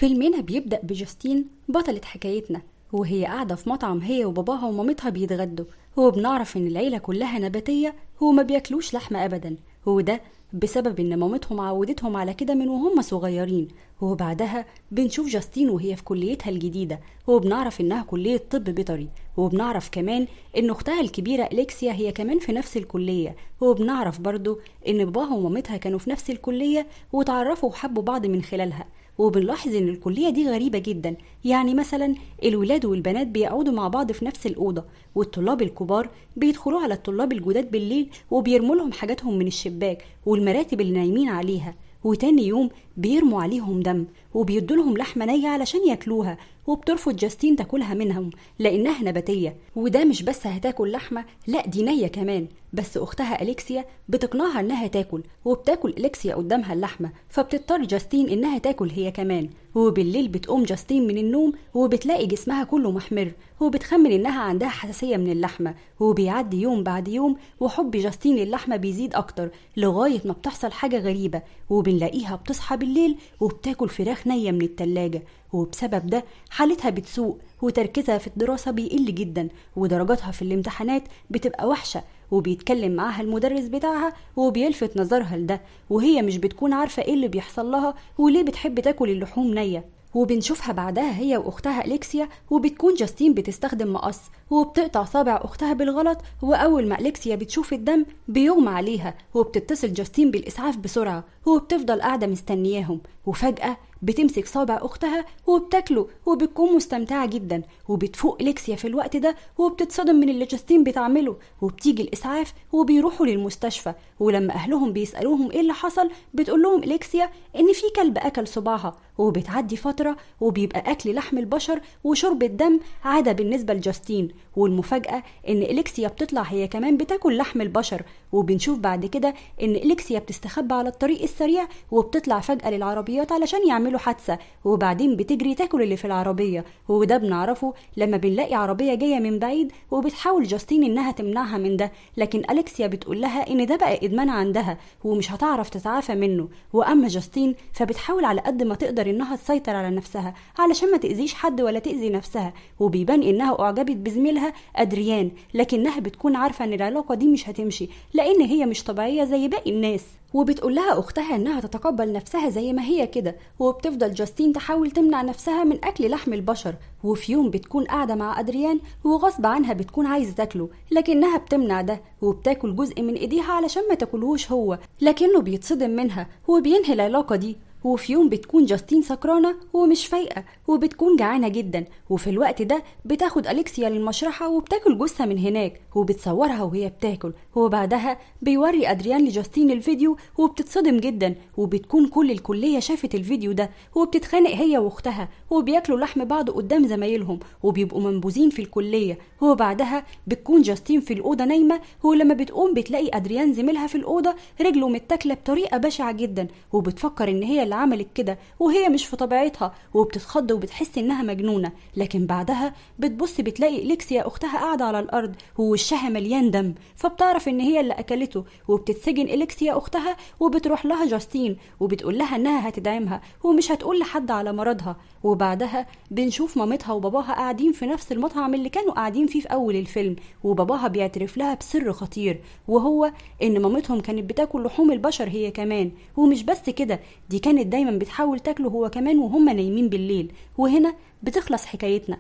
فيلمنا بيبدأ بجاستين بطلة حكايتنا وهي قاعدة في مطعم هي وباباها ومامتها بيتغدوا. وبنعرف ان العيلة كلها نباتية وما بياكلوش لحمة ابدا، وده بسبب ان مامتهم عودتهم على كده من وهم صغيرين. وبعدها بنشوف جاستين وهي في كليتها الجديدة، وبنعرف انها كلية طب بيطري. وبنعرف كمان ان اختها الكبيرة اليكسيا هي كمان في نفس الكلية. وبنعرف برضو ان باباها ومامتها كانوا في نفس الكلية وتعرفوا وحبوا بعض من خلالها. وبنلاحظ ان الكلية دي غريبة جدا، يعني مثلا الولاد والبنات بيقعدوا مع بعض في نفس الأوضة، والطلاب الكبار بيدخلوا على الطلاب الجداد بالليل وبيرموا لهم حاجاتهم من الشباك والمراتب اللي نايمين عليها، وتاني يوم بيرموا عليهم دم وبيدولهم لحمة نية علشان ياكلوها. وبترفض جاستين تاكلها منهم لانها نباتية، وده مش بس هتاكل لحمة، لا دي نية كمان. بس اختها اليكسيا بتقنعها انها تاكل، وبتاكل اليكسيا قدامها اللحمة، فبتضطر جاستين انها تاكل هي كمان. وبالليل بتقوم جاستين من النوم وبتلاقي جسمها كله محمر، وبتخمن انها عندها حساسية من اللحمة. وبيعدي يوم بعد يوم وحب جاستين للحمة بيزيد اكتر، لغاية ما بتحصل حاجة غريبة وبنلاقيها بتصحى بالليل وبتاكل فراخ نية من التلاجة. وبسبب ده حالتها بتسوء وتركيزها في الدراسة بيقل جدا، ودرجاتها في الامتحانات بتبقى وحشة. وبيتكلم معاها المدرس بتاعها وبيلفت نظرها لده، وهي مش بتكون عارفة ايه اللي بيحصل لها وليه بتحب تاكل اللحوم نية. وبنشوفها بعدها هي واختها اليكسيا، وبتكون جاستين بتستخدم مقص وبتقطع صابع اختها بالغلط. واول ما اليكسيا بتشوف الدم بيغمى عليها، وبتتصل جاستين بالاسعاف بسرعه، وبتفضل قاعده مستنياهم. وفجاه بتمسك صابع اختها وبتاكله، وبتكون مستمتعه جدا. وبتفوق اليكسيا في الوقت ده وبتتصدم من اللي جاستين بتعمله، وبتيجي الاسعاف وبيروحوا للمستشفى. ولما اهلهم بيسالوهم ايه اللي حصل بتقول لهم اليكسيا ان في كلب اكل صباعها. وبتعدي فتره وبيبقى اكل لحم البشر وشرب الدم عاده بالنسبه لجاستين. والمفاجاه ان اليكسيا بتطلع هي كمان بتاكل لحم البشر. وبنشوف بعد كده ان اليكسيا بتستخبى على الطريق السريع وبتطلع فجاه للعربيات علشان يعملوا حادثه، وبعدين بتجري تاكل اللي في العربيه. وده بنعرفه لما بنلاقي عربيه جايه من بعيد وبتحاول جاستين انها تمنعها من ده، لكن اليكسيا بتقول لها ان ده بقى ادمان عندها ومش هتعرف تتعافى منه. واما جاستين فبتحاول على قد ما تقدر انها تسيطر على نفسها علشان ما تاذيش حد ولا تاذي نفسها. وبيبان انها اعجبت بزميلها ادريان، لكنها بتكون عارفه ان العلاقه دي مش هتمشي لان هي مش طبيعيه زي باقي الناس. وبتقول لها اختها انها تتقبل نفسها زي ما هي كده. وبتفضل جاستين تحاول تمنع نفسها من اكل لحم البشر. وفي يوم بتكون قاعده مع ادريان وغصب عنها بتكون عايزه تاكله، لكنها بتمنع ده وبتاكل جزء من ايديها علشان ما تاكلهوش هو، لكنه بيتصدم منها وبينهي العلاقه دي. وفي يوم بتكون جاستين سكرانة ومش فايقة وبتكون جعانة جدا، وفي الوقت ده بتاخد أليكسيا للمشرحة وبتاكل جثة من هناك وبتصورها وهي بتاكل. وبعدها بيوري أدريان لجاستين الفيديو وبتتصدم جدا، وبتكون كل الكلية شافت الفيديو ده وبتتخانق هي واختها وبياكلوا لحم بعض قدام زمايلهم وبيبقوا منبوذين في الكلية. وبعدها بتكون جاستين في الأوضة نايمة، ولما بتقوم بتلاقي أدريان زميلها في الأوضة رجله متاكلة بطريقة بشعة جدا، وبتفكر إن هي اللي عملت كده وهي مش في طبيعتها، وبتتخض وبتحس انها مجنونه. لكن بعدها بتبص بتلاقي اليكسيا اختها قاعده على الارض ووشها مليان دم، فبتعرف ان هي اللي اكلته. وبتتسجن اليكسيا اختها وبتروح لها جاستين وبتقول لها انها هتدعمها ومش هتقول لحد على مرضها. وبعدها بنشوف مامتها وباباها قاعدين في نفس المطعم اللي كانوا قاعدين فيه في اول الفيلم، وباباها بيعترف لها بسر خطير، وهو ان مامتهم كانت بتاكل لحوم البشر هي كمان. ومش بس كده، دي كانت دايما بتحاول تاكله هو كمان وهم نايمين بالليل. وهنا بتخلص حكايتنا.